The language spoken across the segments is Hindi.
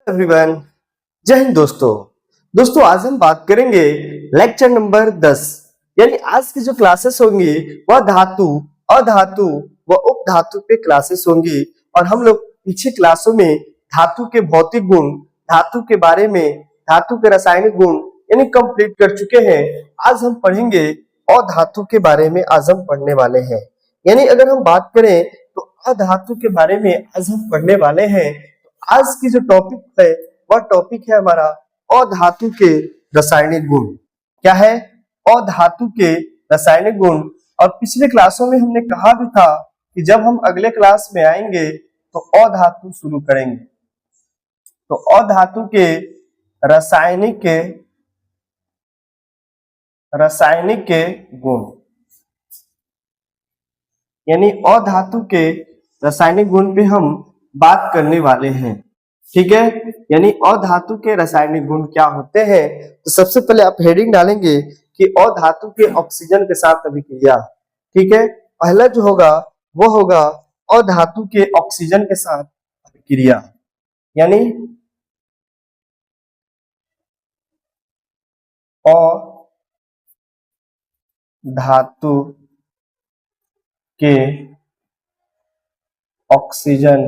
एवरीवन, जय हिंद दोस्तों आज हम बात करेंगे लेक्चर नंबर 10 यानी आज की जो क्लासेस होंगी वह धातु, अधातु व उपधातु पे क्लासेस होंगी। और हम लोग पीछे क्लासों में धातु के भौतिक गुण, धातु के बारे में, धातु के रासायनिक गुण यानी कंप्लीट कर चुके हैं। आज हम पढ़ेंगे अधातु के बारे में, आज हम पढ़ने वाले हैं। यानी अगर हम बात करें तो अधातु के बारे में आज हम पढ़ने वाले हैं। आज की जो टॉपिक है वह टॉपिक है हमारा अधातु के रासायनिक गुण। क्या है? अधातु के रासायनिक गुण। और पिछले क्लासों में हमने कहा भी था कि जब हम अगले क्लास में आएंगे तो अधातु शुरू करेंगे। तो अधातु के रासायनिक के गुण यानी अधातु के रासायनिक गुण पे हम बात करने वाले हैं। ठीक है, यानी अधातु के रासायनिक गुण क्या होते हैं। तो सबसे पहले आप हेडिंग डालेंगे कि अधातु के ऑक्सीजन के साथ अभिक्रिया। ठीक है, पहला जो होगा वो होगा अधातु के ऑक्सीजन के साथ अभिक्रिया। यानी अधातु के ऑक्सीजन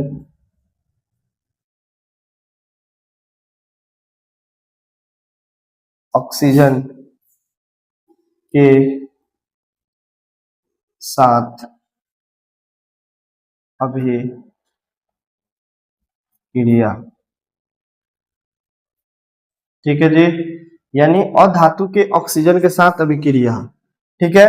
के साथ अभिक्रिया। ठीक है जी, यानी अधातु के ऑक्सीजन के साथ अभिक्रिया। ठीक है,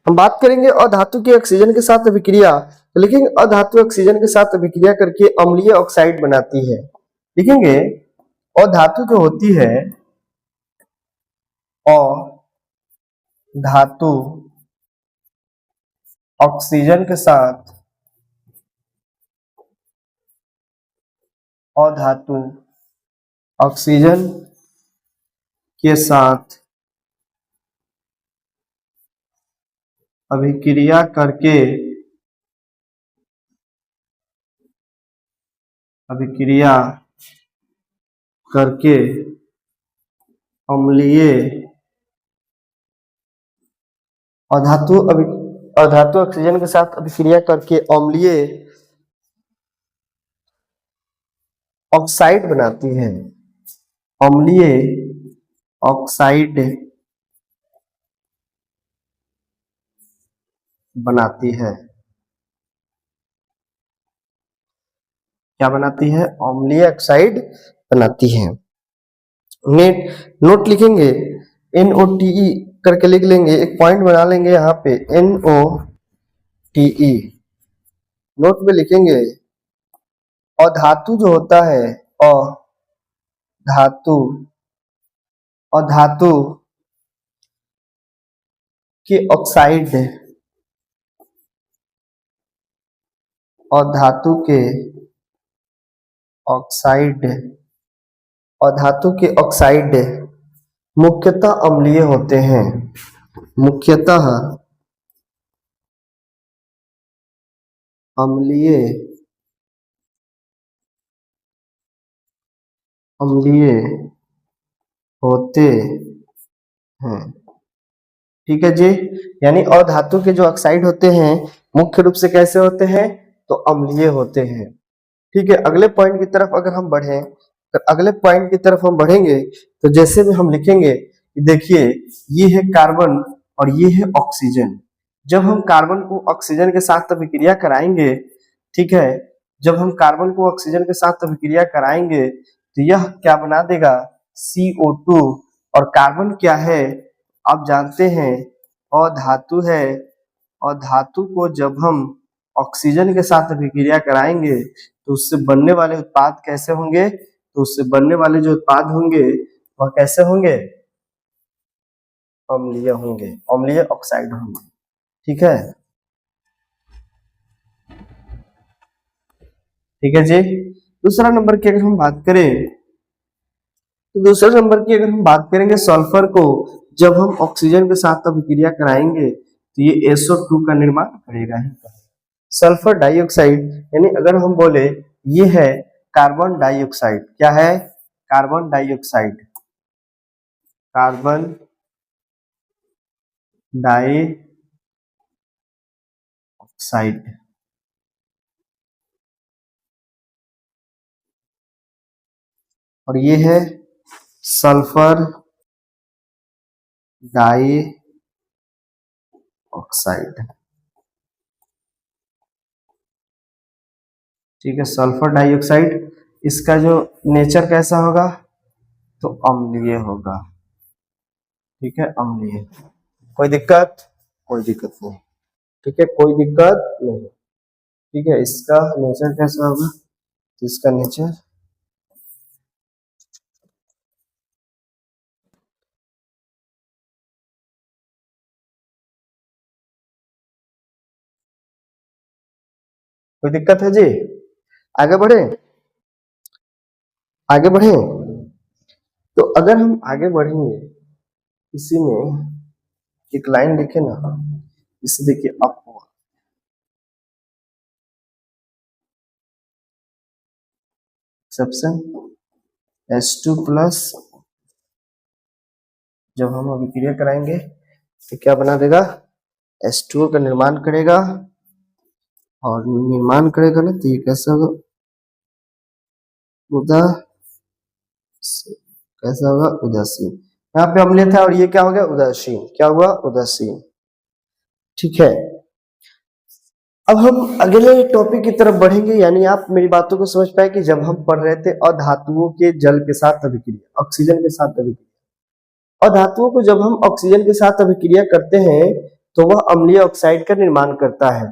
हम बात करेंगे अधातु के ऑक्सीजन के साथ अभिक्रिया। लिखेंगे अधातु ऑक्सीजन के साथ अभिक्रिया करके अम्लीय ऑक्साइड बनाती है। लिखेंगे अधातु जो होती है अधातु ऑक्सीजन के साथ अधातु ऑक्सीजन के साथ अभिक्रिया करके अम्लीय अधातु ऑक्सीजन के साथ अभिक्रिया करके अम्लीय ऑक्साइड बनाती है। अम्लीय ऑक्साइड बनाती है। क्या बनाती है? अम्लीय ऑक्साइड बनाती है। नोट लिखेंगे NOTE करके लिख लेंगे, एक पॉइंट बना लेंगे यहाँ पे NOTE। नोट में लिखेंगे अधातु जो होता है अधातु के ऑक्साइड मुख्यतः अम्लीय होते हैं। मुख्यतः अम्लीय होते हैं। ठीक है जी, यानी अधातु के जो ऑक्साइड होते हैं मुख्य रूप से कैसे होते हैं? तो अम्लीय होते हैं। ठीक है, अगले पॉइंट की तरफ अगर हम बढ़ें तो अगले पॉइंट की तरफ हम बढ़ेंगे तो जैसे भी हम लिखेंगे कि देखिए ये है कार्बन और ये है ऑक्सीजन। जब हम कार्बन को ऑक्सीजन के साथ अभिक्रिया कराएंगे, ठीक है, जब हम कार्बन को ऑक्सीजन के साथ अभिक्रिया कराएंगे तो यह क्या बना देगा? CO2। और कार्बन क्या है आप जानते हैं? अधातु है। और धातु को जब हम ऑक्सीजन के साथ अभिक्रिया कराएंगे तो उससे बनने वाले उत्पाद कैसे होंगे? तो उससे बनने वाले जो उत्पाद होंगे वह कैसे होंगे? अम्लीय होंगे, अम्लीय ऑक्साइड होंगे। ठीक है, ठीक है जी। दूसरा नंबर की अगर हम बात करें तो दूसरे नंबर की अगर हम बात करेंगे सल्फर को जब हम ऑक्सीजन के साथ अभिक्रिया कराएंगे तो ये SO2 का निर्माण करेगा ही। सल्फर डाइऑक्साइड यानी अगर हम बोले ये है कार्बन डाइऑक्साइड। क्या है? Carbon dioxide. Carbon dioxide. और ये है सल्फर डाइऑक्साइड। ठीक है, सल्फर डाइऑक्साइड। इसका जो नेचर कैसा होगा? तो अम्लीय होगा। ठीक है, अम्लीय। कोई दिक्कत? कोई दिक्कत नहीं। ठीक है, कोई दिक्कत नहीं। ठीक है, इसका नेचर कैसा होगा? तो इसका नेचर कोई दिक्कत है जी? आगे बढ़े? आगे बढ़े? तो अगर हम आगे बढ़ेंगे, इसी में एक लाइन लिखे ना, इसे देखिए, अपवर्ड। एक्सेप्शन H2 प्लस, जब हम अभिक्रिया कराएंगे तो क्या बना देगा? H2O का निर्माण करेगा, और निर्माण करेगा ना, तो ये कैसा होगा? कैसा होगा? उदासीन। यहाँ पे अम्लीय था और ये क्या हो गया? उदासीन। क्या हुआ? उदासीन। ठीक है, अब हम अगले टॉपिक की तरफ बढ़ेंगे। यानी आप मेरी बातों को समझ पाए कि जब हम पढ़ रहे थे अधातुओं के जल के साथ अभिक्रिया, ऑक्सीजन के साथ अभिक्रिया, अधातुओं को जब हम ऑक्सीजन के साथ अभिक्रिया करते हैं तो वह अम्लीय ऑक्साइड का निर्माण करता है।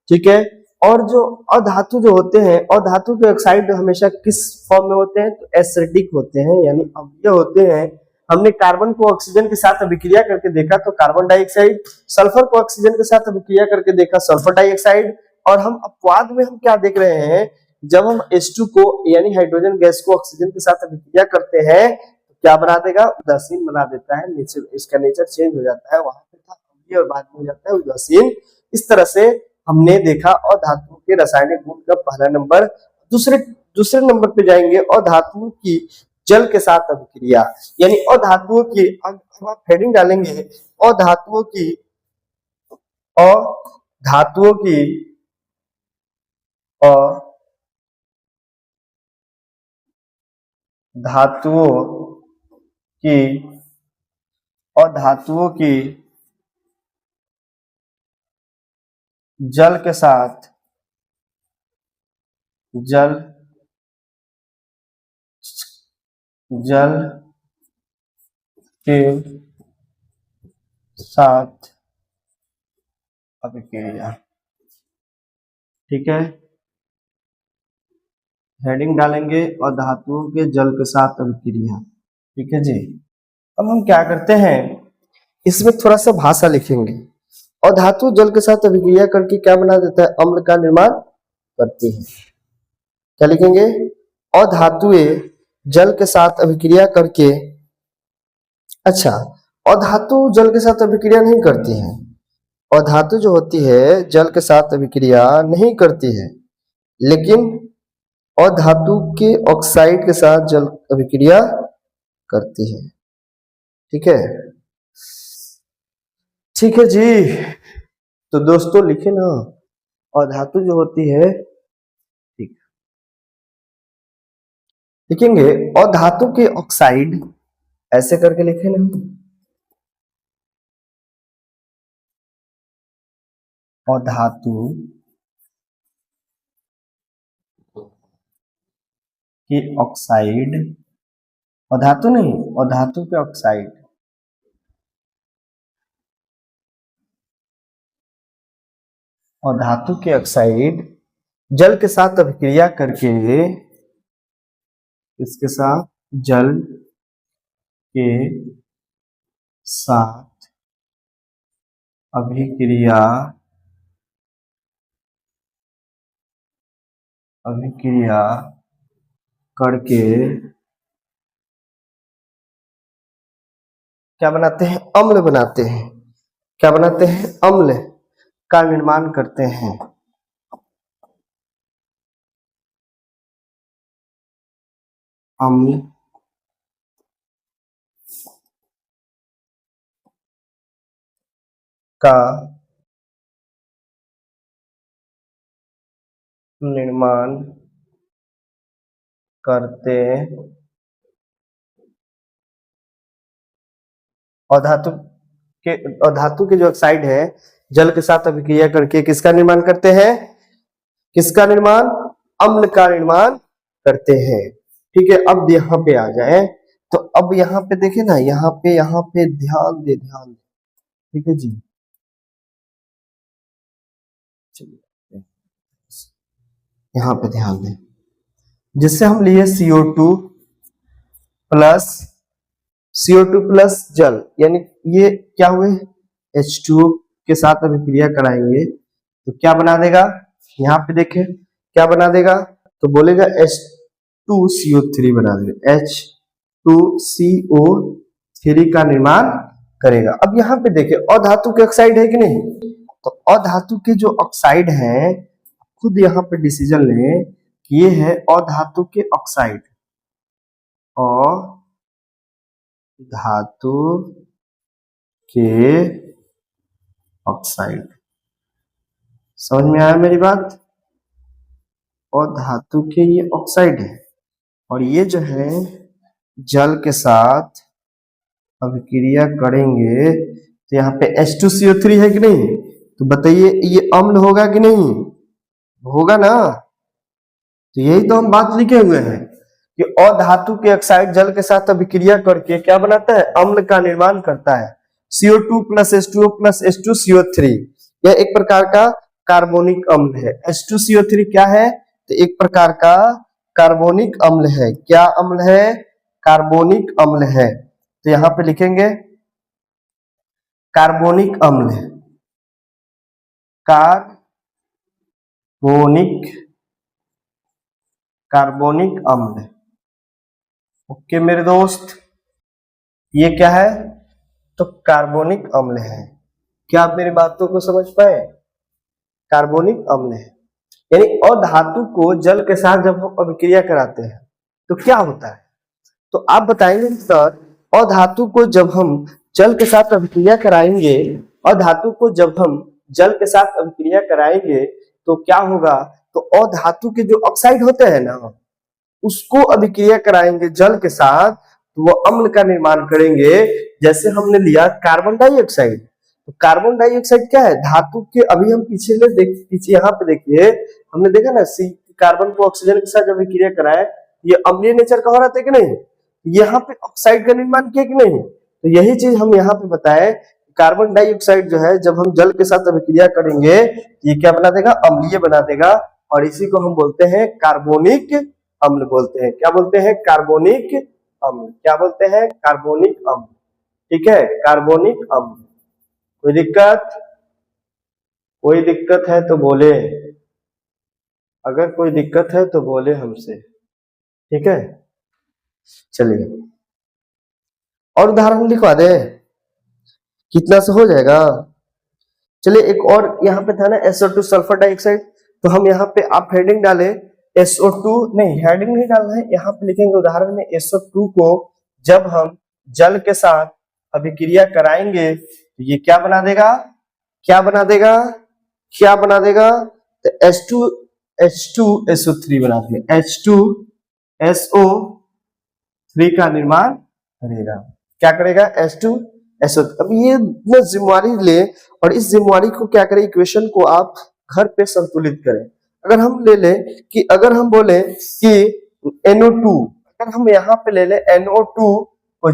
ठीक है, और जो अधातु जो होते हैं, अधातु के ऑक्साइड हमेशा किस फॉर्म में होते हैं? तो एसिडिक होते हैं, यानी अम्लीय होते हैं। हमने कार्बन को ऑक्सीजन के साथ अभिक्रिया करके देखा तो कार्बन डाइऑक्साइड, सल्फर को ऑक्सीजन के साथ अभिक्रिया करके देखा सल्फर डाइऑक्साइड। और हम अपवाद में हम क्या देख रहे हैं? जब हम H2 को यानी हाइड्रोजन गैस को ऑक्सीजन के साथ अभिक्रिया करते हैं तो क्या बना देगा? उदासीन बना देता है। नेचर, इसका नेचर चेंज हो जाता है। वहां पे था अम्लीय और बाद में हो जाता है उदासीन। इस तरह से हमने देखा अधातुओं के रासायनिक गुण का पहला नंबर। दूसरे दूसरे नंबर पे जाएंगे अधातुओं की जल के साथ अभिक्रिया, यानी अधातुओं की, अब आप हेडिंग डालेंगे अधातुओं की, अधातुओं की धातुओं की अधातुओं की जल के साथ जल जल के साथ अभिक्रिया। ठीक है, हेडिंग डालेंगे और धातुओं के जल के साथ अभिक्रिया। ठीक है जी, अब हम क्या करते हैं, इसमें थोड़ा सा भाषा लिखेंगे। और धातु जल के साथ अभिक्रिया करके क्या बना देता है? अम्ल का निर्माण करती है। क्या लिखेंगे? और धातुएं जल के साथ अभिक्रिया करके, अच्छा, और धातु जल के साथ अभिक्रिया नहीं करती है, और धातु जो होती है जल के साथ अभिक्रिया नहीं करती है, लेकिन और धातु के ऑक्साइड के साथ जल अभिक्रिया करती है। ठीक है, ठीक है जी। तो दोस्तों लिखे ना, और धातु जो होती है, ठीक, लिखेंगे और धातु के ऑक्साइड, ऐसे करके लिखे ना, और धातु के ऑक्साइड, और धातु नहीं, और धातु के ऑक्साइड, और धातु के ऑक्साइड जल के साथ अभिक्रिया करके, इसके साथ जल के साथ अभिक्रिया अभिक्रिया करके क्या बनाते हैं? अम्ल बनाते हैं। क्या बनाते हैं? अम्ल का निर्माण करते हैं। अम्ल का निर्माण करते और धातु के जो ऑक्साइड है जल के साथ अभिक्रिया करके किसका निर्माण करते हैं? किसका निर्माण? अम्ल का निर्माण करते हैं। ठीक है, अब यहाँ पे आ जाए तो अब यहाँ पे देखे ना, यहाँ पे ध्यान दे। ठीक है जी, चलिए यहाँ पे ध्यान दें। जिससे हम लिए CO2 प्लस जल, यानी ये क्या हुए, H2O के साथ अभिक्रिया कराएंगे तो क्या बना देगा? यहाँ पे देखें क्या बना देगा, तो बोलेगा H2CO3 बना देगा, H2CO3 का निर्माण करेगा। अब यहाँ पे देखें अधातु के ऑक्साइड है कि नहीं, तो अधातु के जो ऑक्साइड है खुद यहाँ पे डिसीजन लें कि ये है अधातु के ऑक्साइड, धातु के ऑक्साइड। समझ में आया मेरी बात? और धातु के ये ऑक्साइड है और ये जो है जल के साथ अभिक्रिया करेंगे तो यहाँ पे H2CO3 है कि नहीं, तो बताइए ये अम्ल होगा कि नहीं? होगा ना। तो यही तो हम बात लिखे हुए हैं कि अधातु के ऑक्साइड जल के साथ अभिक्रिया करके क्या बनाता है? अम्ल का निर्माण करता है। CO2 plus H2O plus H2CO3 यह एक प्रकार का कार्बोनिक अम्ल है। H2CO3 क्या है? तो एक प्रकार का कार्बोनिक अम्ल है। क्या अम्ल है? कार्बोनिक अम्ल है। तो यहां पे लिखेंगे कार्बोनिक अम्ल है, कार्बोनिक अम्ल। ओके मेरे दोस्त, ये क्या है? तो कार्बोनिक अम्ल है। क्या आप मेरी बातों को समझ पाए? कार्बोनिक अम्ल है, यानी अधातु को जल के साथ जब हम अभिक्रिया कराते हैं तो क्या होता है, तो आप बताएंगे सर अधातु को जब हम जल के साथ अभिक्रिया कराएंगे, अधातु को जब हम जल के साथ अभिक्रिया कराएंगे तो क्या होगा, तो अधातु के जो ऑक्साइड होते हैं ना उसको अभिक्रिया कराएंगे जल के साथ तो वो अम्ल का निर्माण करेंगे। जैसे हमने लिया कार्बन डाइऑक्साइड, तो कार्बन डाइऑक्साइड क्या है? धातु के, अभी हम पीछे यहाँ पे देखिए हमने देखा ना कार्बन को ऑक्सीजन के साथ जब अभिक्रिया कराए ये अम्लीय नेचर का हो रहा था कि नहीं, यहाँ पे ऑक्साइड का निर्माण किया कि नहीं, तो यही चीज हम यहाँ पे बताए कार्बन डाइऑक्साइड जो है जब हम जल के साथ अभिक्रिया करेंगे ये क्या बना देगा? अम्लीय बना देगा और इसी को हम बोलते हैं कार्बोनिक अम्ल बोलते हैं। क्या बोलते हैं? कार्बोनिक अम्ल। क्या बोलते हैं? कार्बोनिक अम्ल। ठीक है, कार्बोनिक अम्ल। कोई दिक्कत? कोई दिक्कत है तो बोले, अगर कोई दिक्कत है तो बोले हमसे। ठीक है, चलिए और उदाहरण लिखवा दे, कितना से हो जाएगा? चलिए एक और यहाँ पे था ना SO2 सल्फर डाइऑक्साइड, तो हम यहाँ पे आप हेडिंग डाले SO2, नहीं हेडिंग नहीं डालना है, यहाँ पे लिखेंगे उदाहरण में SO2 को जब हम जल के साथ अभिक्रिया कराएंगे तो ये क्या बना देगा? क्या बना देगा? क्या बना देगा? तो H2SO3 बना देगा, H2SO3 का निर्माण करेगा। क्या करेगा? H2SO। अब ये जिम्मेवारी ले और इस जिम्मेवारी को क्या करें, इक्वेशन को आप घर पे संतुलित करें। अगर हम ले ले कि अगर हम बोले कि NO2, अगर हम यहाँ पे ले ले NO2 को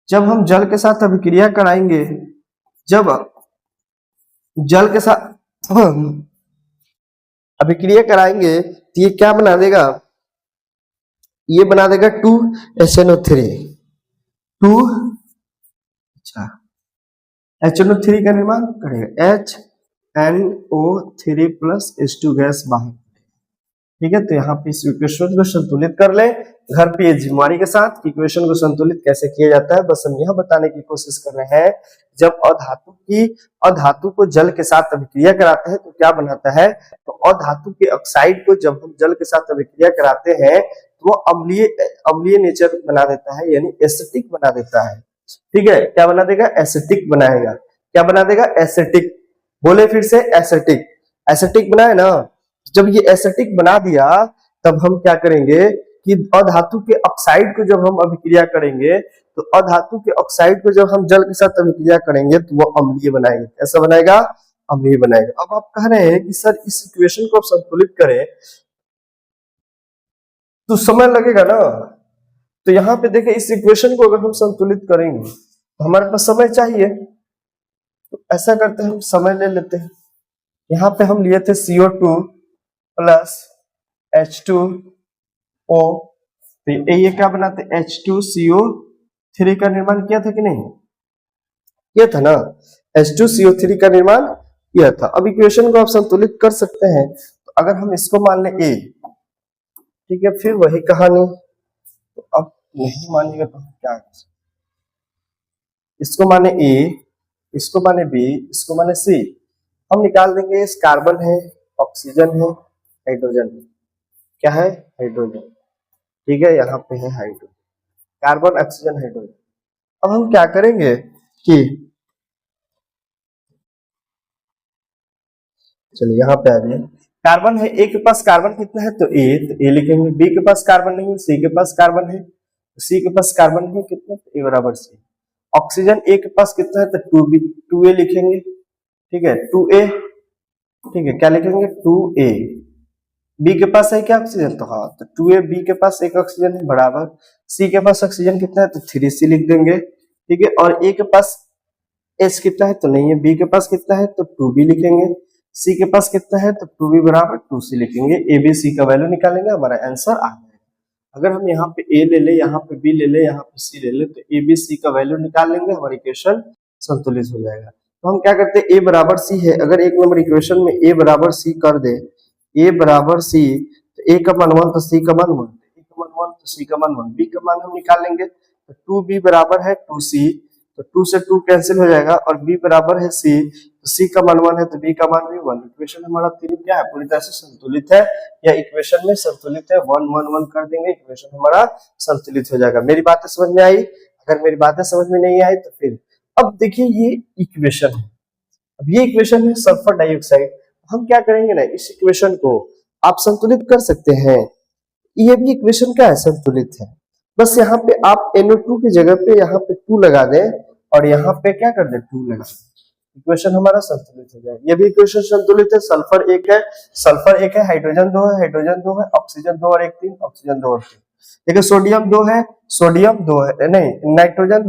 जब हम जल के साथ अभिक्रिया कराएंगे, जब जल के साथ अभिक्रिया कराएंगे तो ये क्या बना देगा? ये बना देगा 2HNO3, HNO3 का निर्माण करेगा, HNO3 प्लस H2 गैस बाहर। ठीक है, तो यहाँ पे इस इक्वेशन को संतुलित कर ले घर पे जिम्मेवारी के साथ कि इक्वेशन को संतुलित कैसे किया जाता है। बस हम यह बताने की कोशिश कर रहे हैं, जब अधातु को जल के साथ अभिक्रिया कराते हैं तो क्या बनाता है, तो अधातु के ऑक्साइड को जब हम जल के साथ अभिक्रिया कराते हैं तो वो अम्लीय नेचर बना देता है, यानी एसिटिक बना देता है। ठीक है, क्या बना देगा, एसिटिक बनाएगा। क्या बना देगा, एसिटिक। बोले फिर से, एसिटिक। एसिटिक बनाए ना, जब ये एसिटिक बना दिया तब हम क्या करेंगे कि अधातु के ऑक्साइड को जब हम अभिक्रिया करेंगे तो अधातु के ऑक्साइड को जब हम जल के साथ अभिक्रिया करेंगे तो वो अम्लीय बनाएगा। कैसा बनाएगा, अम्लीय बनाएगा। अब आप कह रहे हैं कि सर इस इक्वेशन को आप संतुलित करें तो समय लगेगा ना, तो यहाँ पे देखें इस इक्वेशन को अगर हम संतुलित करेंगे तो हमारे पास समय चाहिए, तो ऐसा करते हैं हम समय ले लेते हैं। यहाँ पे हम लिए थे CO2 प्लस H2O, तो ये क्या बनाते, H2CO3 का निर्माण किया था कि नहीं, किया था ना, H2CO3 का निर्माण किया था। अब इक्वेशन को आप संतुलित कर सकते हैं, तो अगर हम इसको मान ले A, ठीक है, फिर वही कहानी, तो अब नहीं मानेगा तो क्या है, इसको माने A, इसको माने B, इसको माने C, हम निकाल देंगे। इस कार्बन है, ऑक्सीजन है, हाइड्रोजन है, क्या है, हाइड्रोजन। ठीक है, यहाँ पे है हाइड्रोजन, कार्बन ऑक्सीजन हाइड्रोजन। अब हम क्या करेंगे कि चलिए यहाँ पे आ जाए, कार्बन है, ए के पास कार्बन कितना है, तो ए लिखेंगे। बी के पास कार्बन नहीं है, सी के पास कार्बन है, सी के पास कार्बन है कितना, तो ए बराबर सी। ऑक्सीजन ए के पास कितना है, तो 2b, 2a लिखेंगे। ठीक है, 2a, ठीक है, क्या लिखेंगे, 2a। बी के पास है क्या, ऑक्सीजन, तो हाँ, तो 2a, बी के पास एक ऑक्सीजन है बराबर, सी के पास ऑक्सीजन कितना है, तो 3c लिख देंगे। ठीक है, और ए के पास एच कितना है, तो नहीं है। बी के पास कितना है, तो 2b लिखेंगे। सी के पास कितना है, तो 2b बराबर 2c लिखेंगे। ए बी सी का वैल्यू निकालेंगे, हमारा आंसर आ जाएगा। अगर हम यहाँ पे ए ले ले, यहाँ पे बी ले ले, यहाँ पे सी ले ले, तो ए बी सी का वैल्यू निकाल लेंगे, हमारी इक्वेशन संतुलित हो जाएगा। तो हम क्या करते हैं, ए बराबर सी है, अगर एक नंबर इक्वेशन में ए बराबर सी कर दे, ए बराबर सी, तो ए का मान 1 तो सी का मान 1, ए का मान 1 तो सी का मान 1, बी का मान हम निकाल लेंगे, तो 2b बराबर है 2c, तो 2 से 2 कैंसिल हो जाएगा, और b बराबर है c, तो c का मान 1 है तो b का मान भी 1। इक्वेशन हमारा तीनों क्या है, पूरी तरह से संतुलित है, या इक्वेशन में संतुलित है, 1 1 1 कर देंगे, इक्वेशन हमारा संतुलित हो जाएगा। मेरी बातें समझ में आई? अगर मेरी बातें समझ में नहीं आई तो फिर अब देखिए ये इक्वेशन है, अब ये इक्वेशन है सल्फर डाइऑक्साइड। हम क्या करेंगे ना, इस इक्वेशन को आप संतुलित कर सकते हैं, ये भी इक्वेशन क्या है, संतुलित है। बस यहाँ पे आप NO2 की जगह पे यहाँ पे 2 लगा दें, और यहाँ पे क्या कर दें, 2 लगा दें, इक्वेशन हमारा संतुलित हो जाएगा। ये भी इक्वेशन संतुलित है। सल्फर एक है, हाइड्रोजन 2 है, ऑक्सीजन 2 और 1 3, ऑक्सीजन 2 और 3। देखिए सोडियम 2 है, नहीं, नाइट्रोजन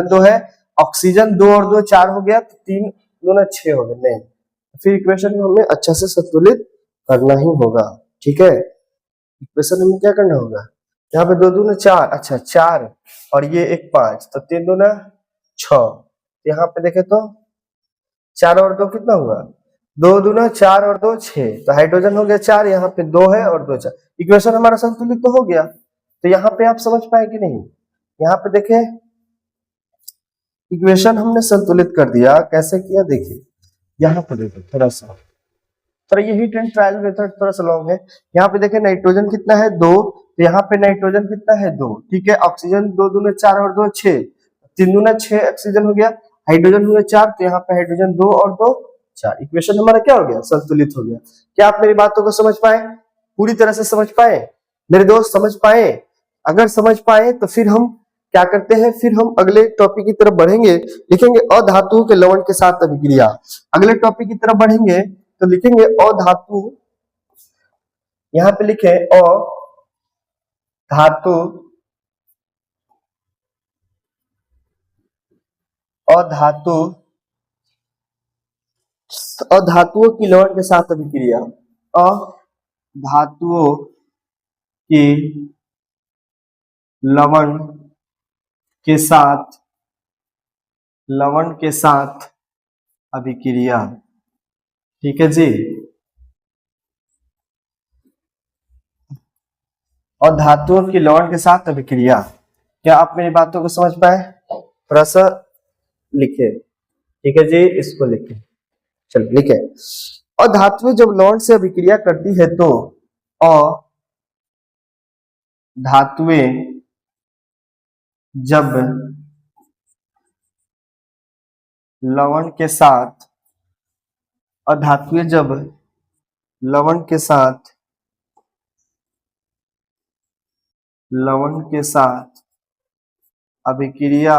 2 है, ऑक्सीजन 2 और 2 4 हो गया, तो 3 2 6 हो गए। नहीं, फिर इक्वेशन को हमें अच्छा से संतुलित करना ही होगा। ठीक है, इक्वेशन हमें क्या करना होगा, यहाँ पे 2 दूना 4, अच्छा 4 और ये 1 5, तो 3 दूना 6, यहाँ पे देखे तो 4 और 2 कितना हुआ, 2 दूना 4 और 2 6, तो हाइड्रोजन हो गया 4, यहाँ पे 2 है और 2 4, इक्वेशन हमारा संतुलित तो हो गया। तो यहाँ पे आप समझ पाए कि नहीं, यहाँ पे देखे इक्वेशन हमने संतुलित कर दिया। कैसे किया, देखिए यहाँ पे देखो थोड़ा सा, ये हीट एंड ट्रायल मेथड थोड़ा सा लॉन्ग है। यहाँ पे देखे नाइट्रोजन कितना है 2, तो यहाँ पे नाइट्रोजन कितना है 2, ठीक है, ऑक्सीजन 2 दूना 4 और 2 6, 3 दूना 6 ऑक्सीजन हो गया, हाइड्रोजन हुए 4, तो यहाँ पे हाइड्रोजन 2 और 2 4, इक्वेशन हमारा क्या हो गया, संतुलित हो गया। क्या आप मेरी बातों को समझ पाए, पूरी तरह से समझ पाए मेरे दोस्त, समझ पाए? अगर समझ पाए तो फिर हम क्या करते हैं, फिर हम अगले टॉपिक की तरफ बढ़ेंगे, लिखेंगे अधातुओं के लवण के साथ अभिक्रिया। अगले टॉपिक की तरफ बढ़ेंगे तो लिखेंगे अधातु, यहां पे लिखे अधातु, अधातुओं की लवण के साथ अभिक्रिया, अधातुओं की लवण के साथ अभिक्रिया। ठीक है जी, और धातुओं की लवण के साथ अभिक्रिया। क्या आप मेरी बातों को समझ पाए? थोड़ा सा लिखे, ठीक है जी, इसको लिखे, चलो लिखे। और धातुएं जब लवण से अभिक्रिया करती है तो, और धातुएं जब लवण के साथ, और धातुएं जब लवण के साथ अभिक्रिया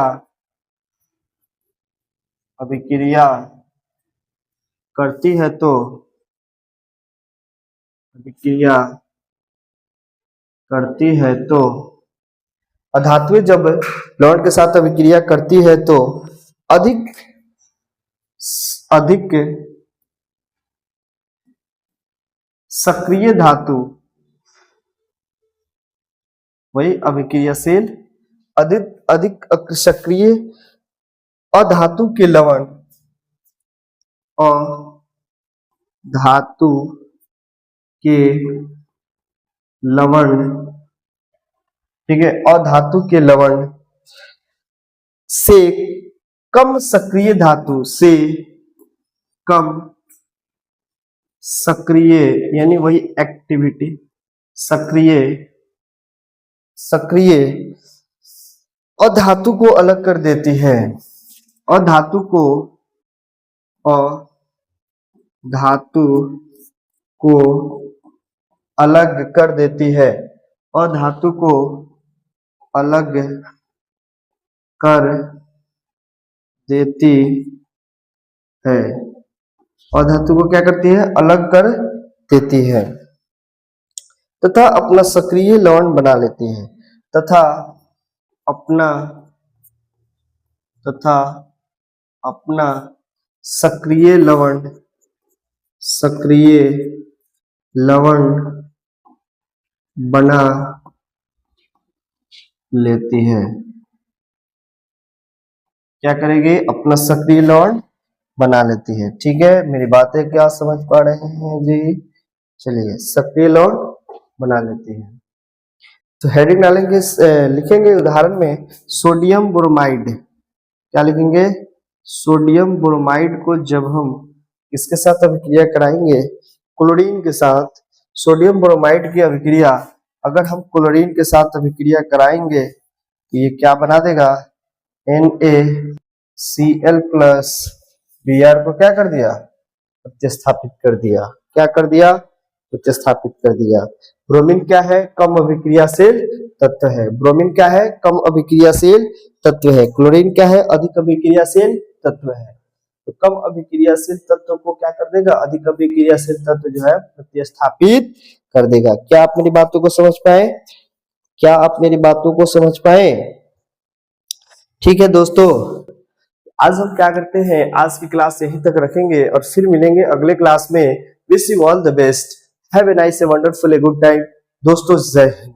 करती है तो, और धातुएं जब लवण के साथ अभिक्रिया करती है तो अधिक सक्रिय धातु, वही अभिक्रियाशील, अधिक सक्रिय अधातु के लवण, और धातु के लवण, ठीक है, और धातु के लवण से कम सक्रिय धातु से कम सक्रिय, यानी वही एक्टिविटी, सक्रिय और धातु को अलग कर देती है, और धातु को अलग कर देती है, और धातु को अलग कर देती है, और धातु को क्या करती है? अलग कर देती है, तथा अपना सक्रिय लवण बना लेती है, तथा अपना सक्रिय लवण बना लेती है। क्या करेगी? अपना सक्रिय लवण बना लेती है। ठीक है, मेरी बातें क्या समझ पा रहे हैं जी? चलिए, सक्रिय लवण बना लेती है। तो हेडिंग डालेंगे, लिखेंगे उदाहरण में सोडियम ब्रोमाइड। क्या लिखेंगे? सोडियम ब्रोमाइड को जब हम किसके साथ अभिक्रिया कराएंगे? क्लोरीन के साथ। सोडियम ब्रोमाइड की अभिक्रिया अगर हम क्लोरीन के साथ अभिक्रिया कराएंगे तो ये क्या बना देगा? NaCl प्लस Br को क्या कर दिया? प्रतिस्थापित कर दिया। क्या कर दिया? प्रतिस्थापित कर दिया। ब्रोमीन क्या है? कम अभिक्रियाशील तत्व है। ब्रोमीन क्या है? कम अभिक्रियाशील तत्व है। क्लोरीन क्या है? अधिक अभिक्रियाशील तत्व है। तो कम अभिक्रियाशील तत्व को क्या कर देगा? अधिक अभिक्रियाशील तत्व जो है प्रतिस्थापित कर देगा। क्या आप मेरी बातों को समझ पाए? क्या आप मेरी बातों को समझ पाए? ठीक है दोस्तों, आज हम क्या करते हैं, आज की क्लास यहीं तक रखेंगे और फिर मिलेंगे अगले क्लास में। Wish you all the best, have a nice a wonderful a good time दोस्तों। जय हिंद।